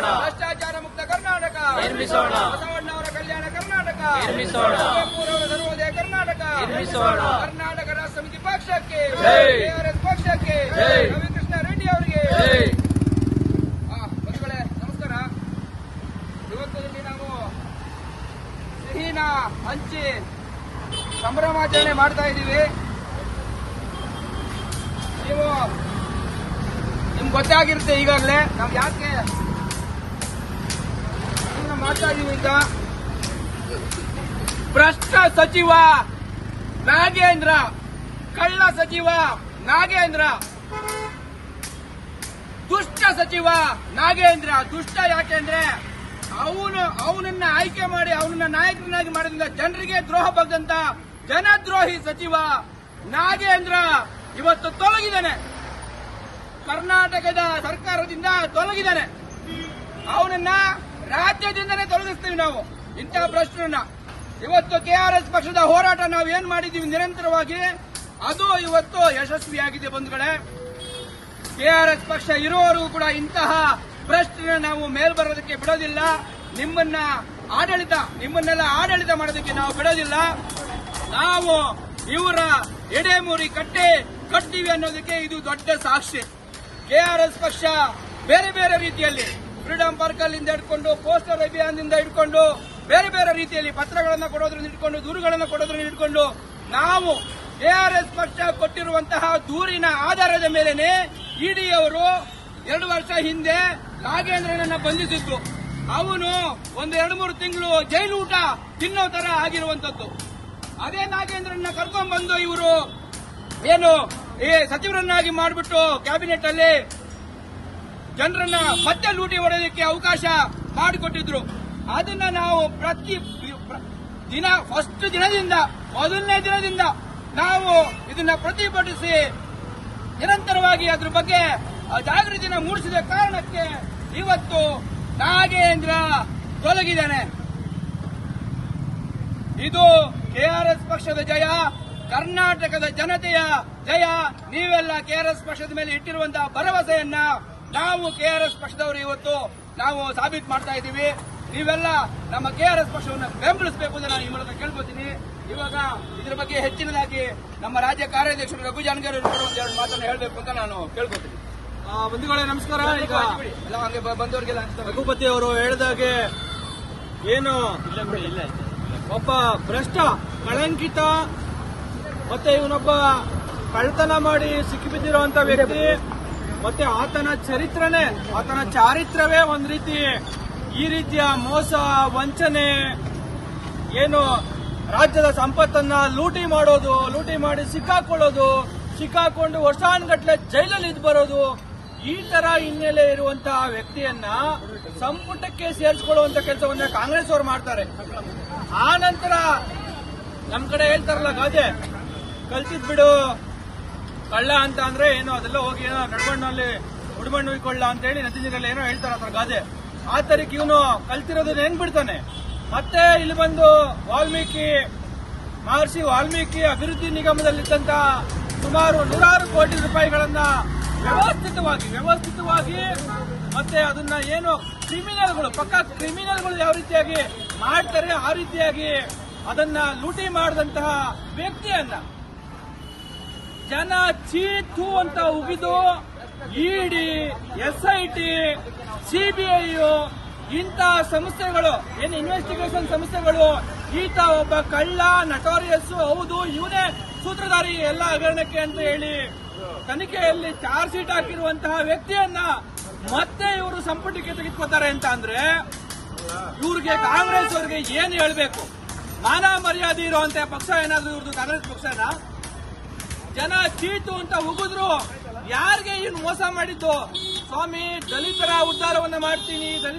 ಭ್ರಷ್ಟಾಚಾರ ಮುಕ್ತ ಕರ್ನಾಟಕ ಬಸವಣ್ಣವರ ಕಲ್ಯಾಣ ಕರ್ನಾಟಕ ಸರ್ವೋದಯ ಕರ್ನಾಟಕ ಕರ್ನಾಟಕ ರಾಷ್ಟ್ರ ಸಮಿತಿ ಪಕ್ಷಕ್ಕೆ ಕೆಆರ್ಎಸ್ ಪಕ್ಷಕ್ಕೆ ರವಿಕೃಷ್ಣ ರೆಡ್ಡಿ ಅವರಿಗೆ ಬಂಧುಗಳೇ ನಮಸ್ಕಾರ. ಇವತ್ತಿನಲ್ಲಿ ನಾವು ಸಿಹಿನ ಹಂಚಿ ಸಂಭ್ರಮಾಚರಣೆ ಮಾಡ್ತಾ ಇದ್ದೀವಿ. ನಿಮ್ಗೆ ಗೊತ್ತಾಗಿರುತ್ತೆ ಈಗಾಗಲೇ ನಾವು ಯಾಕೆ ಮಾಡ್ತಾ ಇದೀವಿ ಈಗ. ಭ್ರಷ್ಟ ಸಚಿವ ನಾಗೇಂದ್ರ, ಕಳ್ಳ ಸಚಿವ ನಾಗೇಂದ್ರ, ದುಷ್ಟ ಸಚಿವ ನಾಗೇಂದ್ರ. ದುಷ್ಟ ಯಾಕೆಂದ್ರೆ ಅವನನ್ನ ಆಯ್ಕೆ ಮಾಡಿ ಅವನನ್ನ ನಾಯಕನಾಗಿ ಮಾಡೋದ್ರಿಂದ ಜನರಿಗೆ ದ್ರೋಹ ಬಗ್ಗಂತ ಜನದ್ರೋಹಿ ಸಚಿವ ನಾಗೇಂದ್ರ ಇವತ್ತು ತೊಲಗಿದ್ದಾನೆ. ಕರ್ನಾಟಕದ ಸರ್ಕಾರದಿಂದ ತೊಲಗಿದ್ದಾನೆ. ಅವನನ್ನ ರಾಜ್ಯದಿಂದನೇ ತೊಲಗಿಸ್ತೀವಿ ನಾವು ಇಂತಹ ಭ್ರಷ್ಟರನ್ನ. ಇವತ್ತು ಕೆಆರ್ಎಸ್ ಪಕ್ಷದ ಹೋರಾಟ ನಾವು ಏನ್ ಮಾಡಿದೀವಿ ನಿರಂತರವಾಗಿ, ಅದು ಇವತ್ತು ಯಶಸ್ವಿಯಾಗಿದೆ ಬಂಧುಗಳೇ. ಕೆಆರ್ಎಸ್ ಪಕ್ಷ ಇರುವವರೆಗೂ ಕೂಡ ಇಂತಹ ಭ್ರಷ್ಟರನ್ನ ನಾವು ಮೇಲ್ ಬರೋದಕ್ಕೆ ಬಿಡೋದಿಲ್ಲ. ನಿಮ್ಮನ್ನೆಲ್ಲ ಆಡಳಿತ ಮಾಡೋದಕ್ಕೆ ನಾವು ಬಿಡೋದಿಲ್ಲ. ನಾವು ಇವರ ಎಡೆಮೂರಿ ಕಟ್ತೀವಿ ಅನ್ನೋದಕ್ಕೆ ಇದು ದೊಡ್ಡ ಸಾಕ್ಷಿ. ಕೆಆರ್ಎಸ್ ಪಕ್ಷ ಬೇರೆ ಬೇರೆ ರೀತಿಯಲ್ಲಿ ಫ್ರೀಡಂ ಪಾರ್ಕ್ ಅಲ್ಲಿಂದ ಹಿಡ್ಕೊಂಡು ಪೋಸ್ಟರ್ ಅಭಿಯಾನದಿಂದ ಹಿಡ್ಕೊಂಡು ಬೇರೆ ಬೇರೆ ರೀತಿಯಲ್ಲಿ ಪತ್ರಗಳನ್ನು ಕೊಡೋದ್ರಿಂದ ಹಿಡ್ಕೊಂಡು ದೂರುಗಳನ್ನು ಕೊಡೋದ್ರಿಂದ ಹಿಡ್ಕೊಂಡು ನಾವು ಕೆಆರ್ಎಸ್ ಪಕ್ಷ ಕೊಟ್ಟಿರುವಂತಹ ದೂರಿನ ಆಧಾರದ ಮೇಲೆನೆ ಇಡಿ ಅವರು 2 ವರ್ಷ ಹಿಂದೆ ನಾಗೇಂದ್ರನನ್ನ ಬಂಧಿಸಿದ್ರು. ಅವನು ಒಂದು 2-3 ತಿಂಗಳು ಜೈಲು ಊಟ ತಿನ್ನೋ ತರ ಆಗಿರುವಂತದ್ದು. ಅದೇ ನಾಗೇಂದ್ರನ್ನ ಕರ್ಕೊಂಡ್ ಬಂದು ಇವರು ಏನು ಸಚಿವರನ್ನಾಗಿ ಮಾಡಿಬಿಟ್ಟು ಕ್ಯಾಬಿನೆಟ್ ಅಲ್ಲಿ ಜನರನ್ನ ಮತ್ತೆ ಲೂಟಿ ಹೊಡೆಯೋದಕ್ಕೆ ಅವಕಾಶ ಮಾಡಿಕೊಟ್ಟಿದ್ರು. ಅದನ್ನ ನಾವು ಪ್ರತಿ ದಿನ ಮೊದಲನೇ ದಿನದಿಂದ ನಾವು ಇದನ್ನ ಪ್ರತಿಭಟಿಸಿ ನಿರಂತರವಾಗಿ ಅದ್ರ ಬಗ್ಗೆ ಜಾಗೃತಿನ ಮೂಡಿಸಿದ ಕಾರಣಕ್ಕೆ ಇವತ್ತು ನಾಗೇಂದ್ರ ತೊಲಗಿದ್ದಾನೆ. ಇದು ಕೆಆರ್ಎಸ್ ಪಕ್ಷದ ಜಯ, ಕರ್ನಾಟಕದ ಜನತೆಯ ಜಯ. ನೀವೆಲ್ಲ ಕೆಆರ್ಎಸ್ ಪಕ್ಷದ ಮೇಲೆ ಇಟ್ಟಿರುವಂತಹ ಭರವಸೆಯನ್ನ ನಾವು ಕೆಆರ್ಎಸ್ ಪಕ್ಷದವರು ಇವತ್ತು ನಾವು ಸಾಬೀತು ಮಾಡ್ತಾ ಇದ್ದೀವಿ. ನೀವೆಲ್ಲ ನಮ್ಮ ಕೆಆರ್ಎಸ್ ಪಕ್ಷವನ್ನು ಬೆಂಬಲಿಸಬೇಕು ಅಂತ ನಾನು ಈ ಮೂಲಕ ಕೇಳ್ಕೊತೀನಿ. ಇವಾಗ ಇದ್ರ ಬಗ್ಗೆ ಹೆಚ್ಚಿನದಾಗಿ ನಮ್ಮ ರಾಜ್ಯ ಕಾರ್ಯಾಧ್ಯಕ್ಷರು ರಘು ಜಾನಗಿರಿ ಅವರು ಒಂದೆರಡು ಮಾತನ್ನು ಹೇಳಬೇಕು ಅಂತ ನಾನು ಕೇಳ್ಕೊತೀನಿ. ಬಂಧುಗಳೇ ನಮಸ್ಕಾರ. ಈಗ ಹಂಗೆ ಬಂದವರಿಗೆಲ್ಲ ರಘುಪತಿ ಅವರು ಹೇಳಿದಾಗೆ ಏನು ಒಬ್ಬ ಭ್ರಷ್ಟ ಕಳಂಕಿತ ಮತ್ತೆ ಇವನೊಬ್ಬ ಕಳ್ಳತನ ಮಾಡಿ ಸಿಕ್ಕಿಬಿದ್ದಿರುವಂತ ವ್ಯಕ್ತಿ, ಮತ್ತೆ ಆತನ ಚಾರಿತ್ರವೇ ಒಂದ್ ರೀತಿ ಈ ರೀತಿಯ ಮೋಸ ವಂಚನೆ, ಏನು ರಾಜ್ಯದ ಸಂಪತ್ತನ್ನ ಲೂಟಿ ಮಾಡಿ ಸಿಕ್ಕಾಕೊಂಡು ವರ್ಷಾನುಗಟ್ಲೆ ಜೈಲಲ್ಲಿ ಇದ್ದು ಬರೋದು, ಈ ತರ ಹಿನ್ನೆಲೆ ಇರುವಂತಹ ವ್ಯಕ್ತಿಯನ್ನ ಸಂಪುಟಕ್ಕೆ ಸೇರಿಸಿಕೊಳ್ಳುವಂತ ಕೆಲಸವನ್ನ ಕಾಂಗ್ರೆಸ್ ಅವರು ಮಾಡ್ತಾರೆ. ಆ ನಂತರ ನಮ್ ಕಡೆ ಹೇಳ್ತಾರಲ್ಲ ಗಾದೆ, ಕಲ್ತಿದ್ ಬಿಡು ಕಳ್ಳ ಅಂತ ಅಂದ್ರೆ ಏನು ಅದೆಲ್ಲ ಹೋಗಿ ಏನೋ ನಡ್ಮಣ್ಣಲ್ಲಿ ಉಡ್ಮಣ್ಣು ಉಯ್ಕೊಳ್ಳ ಅಂತ ಹೇಳಿ ನದಿ ನೀರಲ್ಲಿ ಏನೋ ಹೇಳ್ತಾರ ಅದ್ರ ಗಾದೆ. ಆ ತರಕ್ಕೆ ಇವನು ಕಲ್ತಿರೋದನ್ನ ಹೆಂಗ್ ಬಿಡ್ತಾನೆ. ಮತ್ತೆ ಇಲ್ಲಿ ಬಂದು ಮಹರ್ಷಿ ವಾಲ್ಮೀಕಿ ಅಭಿವೃದ್ಧಿ ನಿಗಮದಲ್ಲಿದ್ದಂತ ಸುಮಾರು 100 ಕೋಟಿ ರೂಪಾಯಿಗಳನ್ನ ವ್ಯವಸ್ಥಿತವಾಗಿ ಮತ್ತೆ ಅದನ್ನ ಏನು ಕ್ರಿಮಿನಲ್ಗಳು ಯಾವ ರೀತಿಯಾಗಿ ಮಾಡ್ತಾರೆ ಆ ರೀತಿಯಾಗಿ ಅದನ್ನ ಲೂಟಿ ಮಾಡಿದಂತಹ ವ್ಯಕ್ತಿಯನ್ನ ಜನ ಚೀತು ಅಂತ ಉಗಿದು ಇಡಿ, ಎಸ್ಐಟಿ, ಸಿಬಿಐ ಇಂತಹ ಸಂಸ್ಥೆಗಳು ಏನು ಇನ್ವೆಸ್ಟಿಗೇಷನ್ ಸಂಸ್ಥೆಗಳು ಈತ ಒಬ್ಬ ಕಳ್ಳ ನಟೋರಿಯಸ್, ಹೌದು ಇವನೇ ಸೂತ್ರಧಾರಿ ಎಲ್ಲ ಹಗರಣಕ್ಕೆ ಅಂತ ಹೇಳಿ ತನಿಖೆಯಲ್ಲಿ ಚಾರ್ಜ್ ಶೀಟ್ ಹಾಕಿರುವಂತಹ ವ್ಯಕ್ತಿಯನ್ನ ಮತ್ತೆ ಇವರು ಸಂಪುಟಕ್ಕೆ ತೆಗೆದುಕೊತಾರೆ ಅಂತ ಅಂದ್ರೆ ಇವ್ರಿಗೆ ಕಾಂಗ್ರೆಸ್ ಅವರಿಗೆ ಏನು ಹೇಳಬೇಕು? ಮಾನ ಮರ್ಯಾದೆ ಇರುವಂತಹ ಪಕ್ಷ ಏನಾದ್ರು ಇವ್ರದ್ದು ಕಾಂಗ್ರೆಸ್ ಪಕ್ಷನ? ಜನ ಚೀಟು ಅಂತ ಉಗಿದ್ರು. ಯಾರಿಗೆ ಇನ್ನು ಮೋಸ ಮಾಡಿದ್ದು? ಸ್ವಾಮಿ ದಲಿತರ ಉದ್ಧಾರವನ್ನ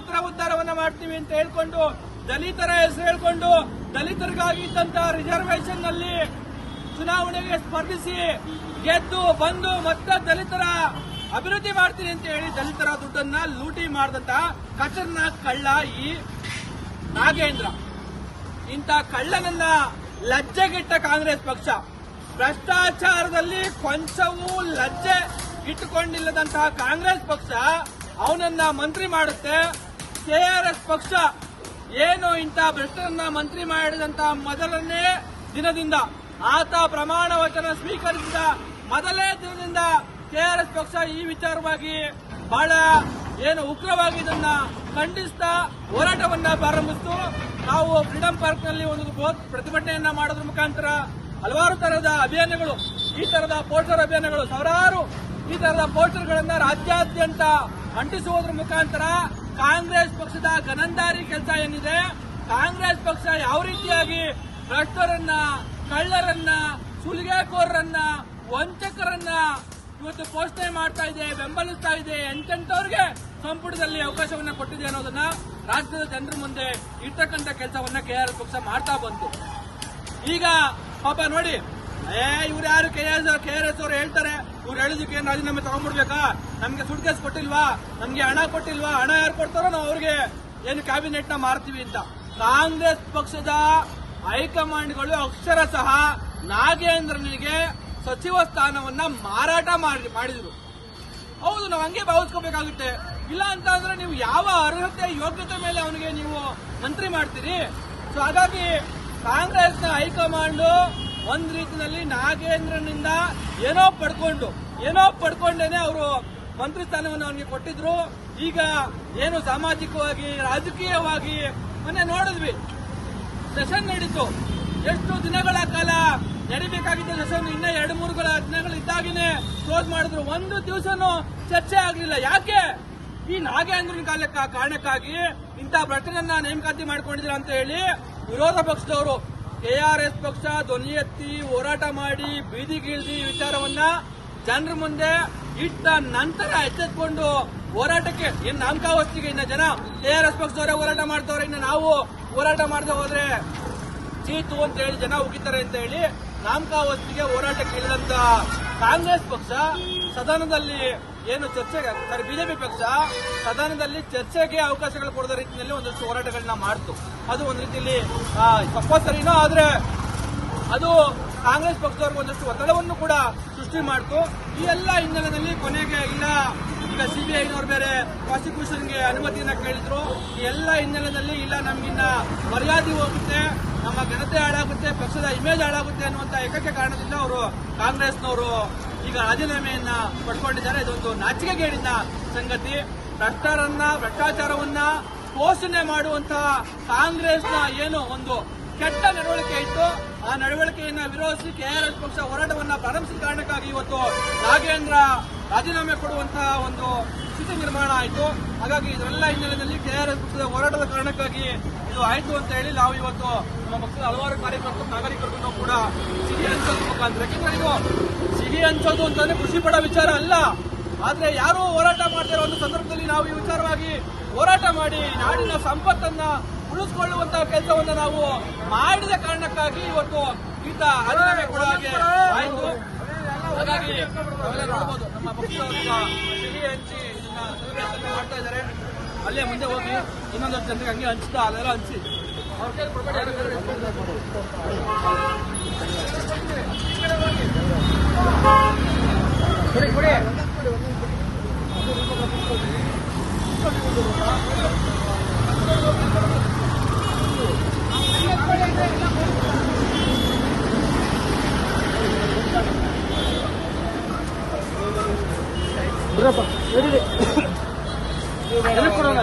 ಮಾಡ್ತೀವಿ ಅಂತ ಹೇಳ್ಕೊಂಡು ದಲಿತರ ಹೆಸರು ಹೇಳ್ಕೊಂಡು ದಲಿತರಿಗಾಗಿ ಇದ್ದಂತಹ ರಿಸರ್ವೇಶನ್ ನಲ್ಲಿ ಚುನಾವಣೆಗೆ ಸ್ಪರ್ಧಿಸಿ ಗೆದ್ದು ಬಂದು ಮತ್ತೆ ದಲಿತರ ಅಭಿವೃದ್ಧಿ ಮಾಡ್ತೀನಿ ಅಂತ ಹೇಳಿ ದಲಿತರ ದುಡ್ಡನ್ನ ಲೂಟಿ ಮಾಡಿದಂತಹ ಖತರ್ನಾಕ್ ಕಳ್ಳ ಈ ನಾಗೇಂದ್ರ. ಇಂಥ ಕಳ್ಳನನ್ನ ಲಜ್ಜೆಗೆಟ್ಟ ಕಾಂಗ್ರೆಸ್ ಪಕ್ಷ ಭ್ರಷ್ಟಾಚಾರದಲ್ಲಿ ಕೊಂಚವೂ ಲಜ್ಜೆ ಇಟ್ಟುಕೊಂಡಿಲ್ಲದಂತಹ ಕಾಂಗ್ರೆಸ್ ಪಕ್ಷ ಅವನನ್ನ ಮಂತ್ರಿ ಮಾಡುತ್ತೆ. ಕೆಆರ್ಎಸ್ ಪಕ್ಷ ಏನು ಇಂಥ ಭ್ರಷ್ಟರನ್ನ ಮಂತ್ರಿ ಮಾಡಿದಂತ ಮೊದಲನೇ ದಿನದಿಂದ ಆತ ಪ್ರಮಾಣ ವಚನ ಸ್ವೀಕರಿಸಿದ ಮೊದಲನೇ ದಿನದಿಂದ ಕೆಆರ್ಎಸ್ ಪಕ್ಷ ಈ ವಿಚಾರವಾಗಿ ಬಹಳ ಏನು ಉಗ್ರವಾಗಿ ಇದನ್ನ ಖಂಡಿಸ್ತಾ ಹೋರಾಟವನ್ನ ಪ್ರಾರಂಭಿಸಿತು. ನಾವು ಫ್ರೀಡಂ ಪಾರ್ಕ್ ನಲ್ಲಿ ಒಂದು ಬೃಹತ್ ಪ್ರತಿಭಟನೆಯನ್ನ ಮಾಡೋದ್ರ ಮುಖಾಂತರ ಹಲವಾರು ತರಹದ ಅಭಿಯಾನಗಳು, ಈ ತರಹದ ಪೋಸ್ಟರ್ ಅಭಿಯಾನಗಳು, ಸಾವಿರಾರು ಈ ತರಹದ ಪೋಸ್ಟರ್ಗಳನ್ನ ರಾಜ್ಯಾದ್ಯಂತ ಅಂಟಿಸುವುದರ ಮುಖಾಂತರ ಕಾಂಗ್ರೆಸ್ ಪಕ್ಷದ ಗನಂದಾರಿ ಕೆಲಸ ಏನಿದೆ, ಕಾಂಗ್ರೆಸ್ ಪಕ್ಷ ಯಾವ ರೀತಿಯಾಗಿ ಭ್ರಷ್ಟರನ್ನ, ಕಳ್ಳರನ್ನ, ಸುಲಿಗೆಕೋರರನ್ನ, ವಂಚಕರನ್ನ ಇವತ್ತು ಪೋಷಣೆ ಮಾಡ್ತಾ ಇದೆ, ಬೆಂಬಲಿಸ್ತಾ ಇದೆ, ಎಂತೆಂಟವ್ರಿಗೆ ಸಂಪುಟದಲ್ಲಿ ಅವಕಾಶವನ್ನ ಕೊಟ್ಟಿದೆ ಅನ್ನೋದನ್ನ ರಾಜ್ಯದ ಜನರ ಮುಂದೆ ಇರ್ತಕ್ಕಂಥ ಕೆಲಸವನ್ನ ಕೆಆರ್ಎಸ್ ಪಕ್ಷ ಮಾಡ್ತಾ ಬಂತು. ಈಗ ಪಾಪ ನೋಡಿ, ಇವ್ರು ಯಾರು ಕೆಆರ್ಎಸ್ ಅವರು ಹೇಳ್ತಾರೆ, ಇವ್ರು ಹೇಳಿದಕ್ಕೆ ಏನು ರಾಜೀನಾಮೆ ತಗೊಂಡ್ಬಿಡ್ಬೇಕಾ, ನಮ್ಗೆ ಸುಟ್ಕೇಸ್ ಕೊಟ್ಟಿಲ್ವಾ, ನಮ್ಗೆ ಹಣ ಕೊಟ್ಟಿಲ್ವಾ, ಹಣ ಯಾರು ಕೊಡ್ತಾರೋ ನಾವು ಅವ್ರಿಗೆ ಏನು ಕ್ಯಾಬಿನೆಟ್ ನ ಮಾರ್ತೀವಿ ಅಂತ. ಕಾಂಗ್ರೆಸ್ ಪಕ್ಷದ ಹೈಕಮಾಂಡ್ಗಳು ಅಕ್ಷರಶಃ ನಾಗೇಂದ್ರನಿಗೆ ಸಚಿವ ಸ್ಥಾನವನ್ನ ಮಾರಾಟ ಮಾಡಿದ್ರು. ಹೌದು, ನಾವು ಹಂಗೆ ಭಾವಿಸ್ಕೋಬೇಕಾಗುತ್ತೆ. ಇಲ್ಲ ಅಂತ ಅಂದ್ರೆ ನೀವು ಯಾವ ಅರ್ಹತೆ ಯೋಗ್ಯತೆ ಮೇಲೆ ಅವನಿಗೆ ನೀವು ಮಂತ್ರಿ ಮಾಡ್ತೀರಿ? ಸೊ ಹಾಗಾಗಿ ಕಾಂಗ್ರೆಸ್ನ ಹೈಕಮಾಂಡ್ ಒಂದ್ ರೀತಿಯಲ್ಲಿ ನಾಗೇಂದ್ರನಿಂದ ಏನೋ ಪಡ್ಕೊಂಡೇನೆ ಅವರು ಮಂತ್ರಿ ಸ್ಥಾನವನ್ನು ಅವನಿಗೆ ಕೊಟ್ಟಿದ್ರು. ಈಗ ಏನು ಸಾಮಾಜಿಕವಾಗಿ, ರಾಜಕೀಯವಾಗಿ ಮೊನ್ನೆ ನೋಡಿದ್ವಿ, ಸೆಷನ್ ನಡೀತು. ಎಷ್ಟು ದಿನಗಳ ಕಾಲ ನಡಿಬೇಕಾಗಿದ್ದ ಸೆಷನ್ ಇನ್ನ 2-3 ದಿನಗಳು ಇದ್ದಾಗೇನೆ ಕ್ಲೋಸ್ ಮಾಡಿದ್ರು. ಒಂದು ದಿವಸನೂ ಚರ್ಚೆ ಆಗಲಿಲ್ಲ. ಯಾಕೆ? ಈ ನಾಗೇಂದ್ರನ ಕಾರಣಕ್ಕಾಗಿ ಇಂಥ ಭ್ರಷ್ಟರನ್ನ ನೇಮಕಾತಿ ಮಾಡ್ಕೊಂಡಿದ್ರ ಅಂತ ಹೇಳಿ ವಿರೋಧ ಪಕ್ಷದವರು, ಕೆಆರ್ಎಸ್ ಪಕ್ಷ ಧ್ವನಿ ಎತ್ತಿ ಹೋರಾಟ ಮಾಡಿ ಬೀದಿಗಿಳಿದಿ ವಿಚಾರವನ್ನ ಜನರ ಮುಂದೆ ಇಟ್ಟ ನಂತರ ಎಚ್ಚೆತ್ಕೊಂಡು ಹೋರಾಟಕ್ಕೆ ಇನ್ನು ನಾಮಕಾವಸ್ತಿಗೆ ಇನ್ನ ಜನ ಕೆಆರ್ಎಸ್ ಪಕ್ಷದವರೇ ಹೋರಾಟ ಮಾಡ್ತವ್ರೆ, ಇನ್ನು ನಾವು ಹೋರಾಟ ಮಾಡದೆ ಹೋದ್ರೆ ಚೀತು ಅಂತ ಹೇಳಿ ಜನ ಉಗಿತಾರೆ ಅಂತ ಹೇಳಿ ನಾಮಕಾವಸ್ತಿಗೆ ಹೋರಾಟಕ್ಕೆ ಇಳಿದಂತ ಕಾಂಗ್ರೆಸ್ ಪಕ್ಷ ಸದನದಲ್ಲಿ ಏನು ಚರ್ಚೆಗೆ, ಬಿಜೆಪಿ ಪಕ್ಷ ಸದನದಲ್ಲಿ ಚರ್ಚೆಗೆ ಅವಕಾಶಗಳು ಕೊಡದ ರೀತಿಯಲ್ಲಿ ಒಂದಷ್ಟು ಹೋರಾಟಗಳನ್ನ ಮಾಡ್ತು. ಅದು ಒಂದು ರೀತಿಯಲ್ಲಿ ಸರಿನೋ, ಆದ್ರೆ ಅದು ಕಾಂಗ್ರೆಸ್ ಪಕ್ಷದವ್ರಿಗೆ ಒಂದಷ್ಟು ಒತ್ತಡವನ್ನು ಕೂಡ ಸೃಷ್ಟಿ ಮಾಡ್ತು. ಈ ಎಲ್ಲ ಹಿನ್ನೆಲೆಯಲ್ಲಿ ಕೊನೆಗೆ ಇಲ್ಲ, ಈಗ ಸಿಬಿಐನವರು ಬೇರೆ ಪ್ರಾಸಿಕ್ಯೂಷನ್ಗೆ ಅನುಮತಿಯನ್ನ ಕೇಳಿದ್ರು. ಈ ಎಲ್ಲ ಹಿನ್ನೆಲೆಯಲ್ಲಿ ಇಲ್ಲ, ನಮ್ಗಿನ್ನ ಮರ್ಯಾದೆ ಹೋಗುತ್ತೆ, ನಮ್ಮ ಘನತೆ ಹಾಳಾಗುತ್ತೆ, ಪಕ್ಷದ ಇಮೇಜ್ ಹಾಳಾಗುತ್ತೆ ಅನ್ನುವಂತ ಏಕೈಕ ಕಾರಣದಿಂದ ಅವರು ಕಾಂಗ್ರೆಸ್ನವರು ಈಗ ರಾಜೀನಾಮೆಯನ್ನ ಪಡ್ಕೊಂಡಿದ್ದಾರೆ. ಇದೊಂದು ನಾಚಿಕೆಗೇಡಿನ ಸಂಗತಿ. ಭ್ರಷ್ಟಾಚಾರವನ್ನ ಪೋಷಣೆ ಮಾಡುವಂತಹ ಕಾಂಗ್ರೆಸ್ನ ಏನು ಒಂದು ಕೆಟ್ಟ ನಡವಳಿಕೆ ಇತ್ತು, ಆ ನಡವಳಿಕೆಯನ್ನ ವಿರೋಧಿಸಿ ಕೆಆರ್ಎಸ್ ಪಕ್ಷ ಹೋರಾಟವನ್ನ ಪ್ರಾರಂಭಿಸಿದ ಕಾರಣಕ್ಕಾಗಿ ಇವತ್ತು ನಾಗೇಂದ್ರ ರಾಜೀನಾಮೆ ಕೊಡುವಂತಹ ಒಂದು ಸ್ಥಿತಿ ನಿರ್ಮಾಣ ಆಯಿತು. ಹಾಗಾಗಿ ಇದರೆಲ್ಲ ಹಿನ್ನೆಲೆಯಲ್ಲಿ ಕೆಆರ್ಎಸ್ ಪಕ್ಷದ ಹೋರಾಟದ ಕಾರಣಕ್ಕಾಗಿ ಇದು ಆಯಿತು ಅಂತ ಹೇಳಿ ನಾವು ಇವತ್ತು ನಮ್ಮ ಪಕ್ಷದ ಹಲವಾರು ಕಾರ್ಯಕರ್ತರು, ನಾಗರಿಕರು ಕೂಡ ಸಿಹಿ ಹಂಚೋದ್ರ ಮುಖಾಂತರ, ಯಾಕೆಂದ್ರೆ ಇದು ಸಿಹಿ ಹಂಚೋದು ಅಂತಂದ್ರೆ ಖುಷಿ ಪಡೋ ವಿಚಾರ ಅಲ್ಲ. ಆದ್ರೆ ಯಾರು ಹೋರಾಟ ಮಾಡ್ತಿರೋ ಒಂದು ಸಂದರ್ಭದಲ್ಲಿ ನಾವು ಈ ವಿಚಾರವಾಗಿ ಹೋರಾಟ ಮಾಡಿ ನಾಡಿನ ಸಂಪತ್ತನ್ನ ಉಳಿಸಿಕೊಳ್ಳುವಂತಹ ಕೆಲಸವನ್ನ ನಾವು ಮಾಡಿದ ಕಾರಣಕ್ಕಾಗಿ ಇವತ್ತು ಈತ ರಾಜೀನಾಮೆ ಕೊಡೋ ಹಾಗೆ ಆಯಿತು. ಹಾಗಾಗಿ ನಾವೆಲ್ಲ ನೋಡಬಹುದು, ನಮ್ಮ ಪಕ್ಷದವರು ಸಿಹಿ ಹಂಚಿ ಇದನ್ನ ಸೆಲೆಬ್ರೇಷನ್ ಮಾಡ್ತಾ ಇದ್ದಾರೆ. ಅಲ್ಲೇ ಮುಂದೆ ಹೋಗಿ ಇನ್ನೊಂದಷ್ಟು ಜನರಿಗೆ ಹಂಗೆ ಹಂಚ್ತಾ ಅಲ್ಲೆಲ್ಲ ಹಂಚಿ ಅವ್ರ ಕೈ ಕೊಡಬೇಡಿ. ಕೊಡೋಣ